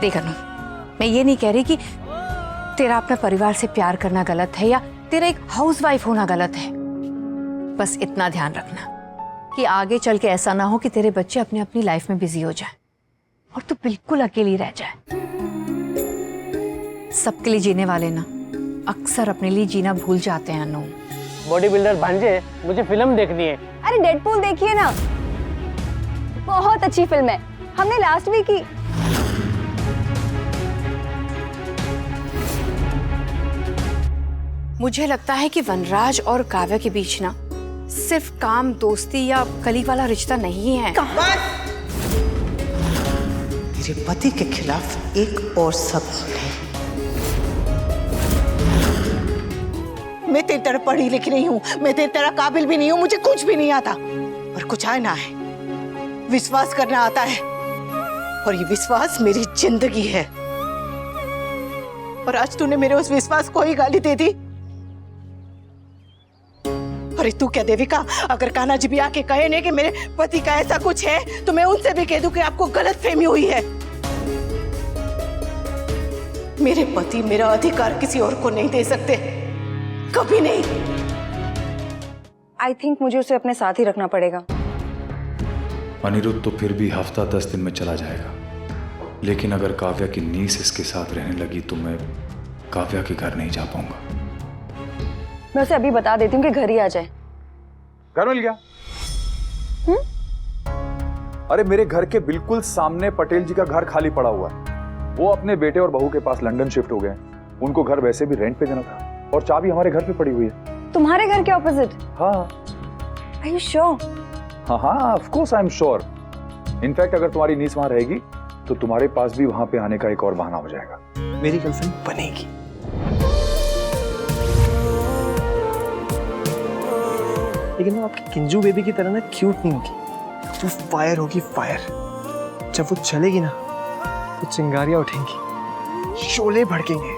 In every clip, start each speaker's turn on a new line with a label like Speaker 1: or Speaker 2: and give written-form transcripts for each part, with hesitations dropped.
Speaker 1: देख अनु, मैं ये नहीं कह रही कि तेरा अपने परिवार से प्यार करना गलत है या तेरा एक हाउसवाइफ होना गलत है। बस इतना ध्यान रखना कि आगे चल के ऐसा ना हो कि तेरे बच्चे अपनी अपनी लाइफ में बिजी हो जाए और तू बिल्कुल अकेली रह जाए। सबके लिए जीने वाले ना अक्सर अपने लिए जीना भूल जाते हैं अनु।
Speaker 2: बॉडी बिल्डर भांजे, मुझे फिल्म देखनी है।
Speaker 3: अरे डेडपूल देखिए ना, बहुत अच्छी फिल्म है, हमने लास्ट वीक ही।
Speaker 1: मुझे लगता है कि वनराज और काव्या के बीच ना सिर्फ काम, दोस्ती या कली वाला रिश्ता नहीं है।
Speaker 4: तेरे पति के खिलाफ एक और सबूत है। मैं तेरी तरह पढ़ी लिखी नहीं हूँ, मैं तेरी तरह काबिल भी नहीं हूँ, मुझे कुछ भी नहीं आता। पर कुछ आए ना है, विश्वास करना आता है, और ये विश्वास मेरी जिंदगी है। और आज तूने मेरे उस विश्वास को ही गाली दे दी। अरे तू क्या देविका, अगर कान्हा जी भी आके कहे ने कि मेरे पति का ऐसा कुछ है तो मैं उनसे भी कह दूं कि आपको गलतफहमी हुई है। मेरे पति मेरा अधिकार किसी और को नहीं दे सकते, कभी नहीं।
Speaker 3: आई थिंक मुझे उसे अपने साथ ही रखना पड़ेगा।
Speaker 5: अनिरुद्ध तो फिर भी हफ्ता 10 दिन में चला जाएगा, लेकिन अगर काव्या की नीस इसके साथ रहने लगी तो मैं काव्या के घर नहीं जा पाऊंगा।
Speaker 3: मैं उसे अभी बता देती हूँ कि घर ही आ जाए।
Speaker 6: घर मिल गया। अरे मेरे घर के बिल्कुल सामने पटेल जी का घर खाली पड़ा हुआ है। वो अपने बेटे और बहू के पास लंदन शिफ्ट हो गए। उनको घर वैसे भी रेंट पे देना था और चाबी हमारे घर पे पड़ी हुई है।
Speaker 3: तुम्हारे घर के ऑपोजिट?
Speaker 6: हाँ।
Speaker 3: Are you sure?
Speaker 6: हाँ हाँ, of course I am sure. In fact अगर तुम्हारी नीस वहां रहेगी तो तुम्हारे पास भी वहां पे आने का एक और बहाना हो जाएगा।
Speaker 7: मेरी गर्लफ्रेंड बनेगी। लेकिन वो आपकी किंजू बेबी की तरह ना क्यूट नहीं होगी, वो फायर होगी, फायर। जब वो चलेगी ना तो चिंगारियां उठेंगी, शोले भड़केंगे।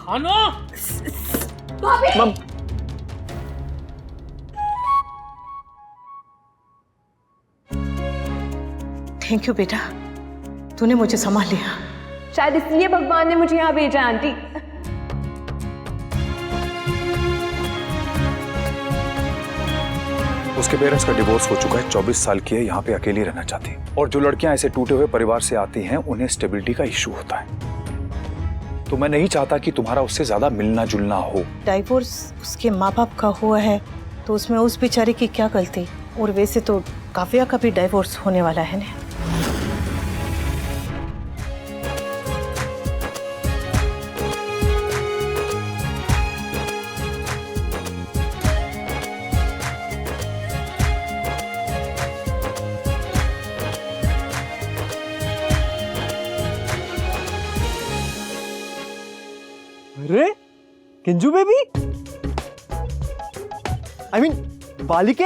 Speaker 2: अनु!
Speaker 3: भाभी!
Speaker 4: थैंक यू बेटा, तूने मुझे संभाल लिया।
Speaker 3: शायद इसलिए भगवान ने मुझे यहाँ भेजा आंटी।
Speaker 6: उसके पेरेंट्स का डिवोर्स हो चुका है, 24 साल की है, यहाँ पे अकेली रहना चाहती है। और जो लड़कियां ऐसे टूटे हुए परिवार से आती हैं उन्हें स्टेबिलिटी का इश्यू होता है। तो मैं नहीं चाहता कि तुम्हारा उससे ज्यादा मिलना जुलना हो।
Speaker 4: डाइवोर्स उसके माँ बाप का हुआ है तो उसमें उस बेचारे की क्या गलती। और वैसे तो काव्या का भी डाइवोर्स होने वाला है ना।
Speaker 7: अरे किंजू बेबी, आई मीन बालिके।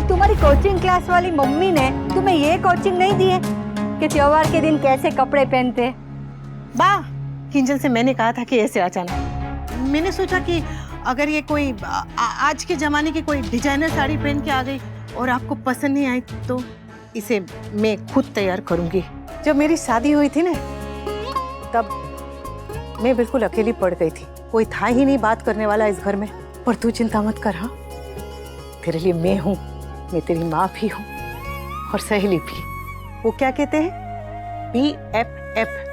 Speaker 3: तुम्हारी कोचिंग क्लास वाली मम्मी ने तुम्हें ये कोचिंग नहीं दी है कि त्योहार के दिन कैसे कपड़े पहनते?
Speaker 4: वाह, किंजल से मैंने कहा था कि ऐसे आ जाना। मैंने सोचा कि अगर ये कोई आज के जमाने की कोई डिजाइनर साड़ी पहन के आ गई और आपको पसंद नहीं आई तो इसे मैं खुद तैयार करूंगी। जब मेरी शादी हुई थी ना तब मैं बिल्कुल अकेली पड़ गई थी, कोई था ही नहीं बात करने वाला इस घर में। पर तू चिंता मत कर, हाँ, तेरे लिए मैं हूँ, मैं तेरी माँ भी हूँ और सहेली भी। वो क्या कहते हैं, BFF।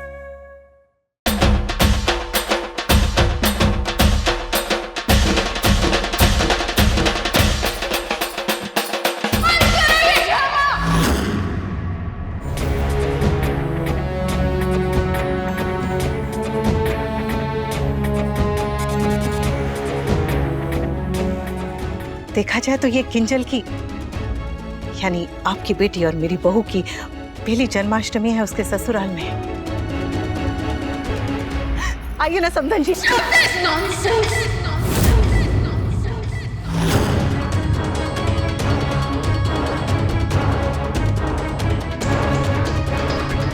Speaker 4: देखा जाए तो ये किंजल की यानी आपकी बेटी और मेरी बहू की पहली जन्माष्टमी है उसके ससुराल में। आइए ना समधन जी।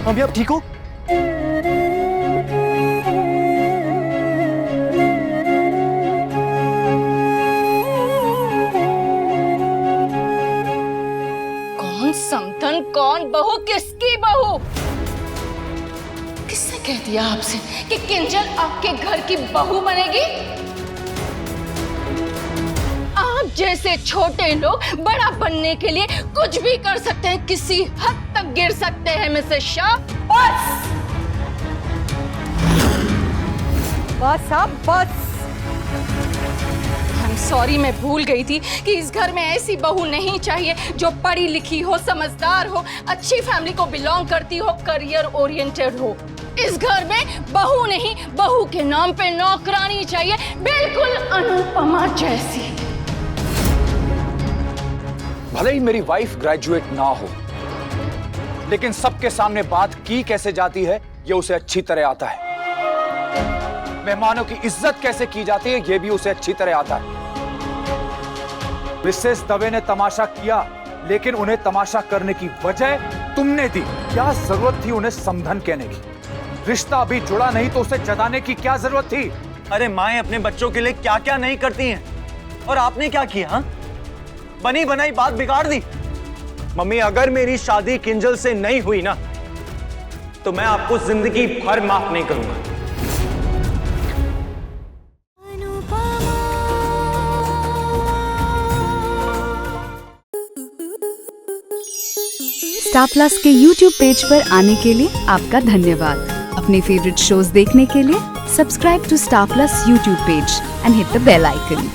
Speaker 7: अभी आप ठीक हो?
Speaker 8: कौन समधन, कौन बहू, किसकी बहू? किसने कह दिया आपसे कि किंजल आपके घर की बहू बनेगी? आप जैसे छोटे लोग बड़ा बनने के लिए कुछ भी कर सकते हैं, किसी हद तक गिर सकते हैं मिसेस शाह।
Speaker 3: बस अब बस।
Speaker 8: सॉरी, मैं भूल गई थी कि इस घर में ऐसी बहू नहीं चाहिए जो पढ़ी लिखी हो, समझदार हो, अच्छी फैमिली को बिलोंग करती हो, करियर ओरिएंटेड हो। इस घर में बहू नहीं, बहू के नाम पे नौकरानी चाहिए, बिल्कुल अनुपमा जैसी।
Speaker 6: भले ही मेरी वाइफ ग्रेजुएट ना हो, लेकिन सबके सामने बात की कैसे जाती है ये उसे अच्छी तरह आता है। मेहमानों की इज्जत कैसे की जाती है ये भी उसे अच्छी तरह आता है। मिसेस दवे ने तमाशा किया, लेकिन उन्हें तमाशा करने की वजह तुमने दी। क्या जरूरत थी उन्हें समधन कहने की? रिश्ता अभी जुड़ा नहीं तो उसे जताने की क्या जरूरत थी?
Speaker 7: अरे माएं अपने बच्चों के लिए क्या क्या नहीं करती हैं, और आपने क्या किया? हाँ, बनी बनाई बात बिगाड़ दी। मम्मी, अगर मेरी शादी किंजल से नहीं हुई ना, तो मैं आपको जिंदगी भर माफ नहीं करूंगा।
Speaker 9: स्टार प्लस के YouTube पेज पर आने के लिए आपका धन्यवाद। अपने फेवरेट शोज देखने के लिए subscribe to Star Plus YouTube page and hit the bell icon.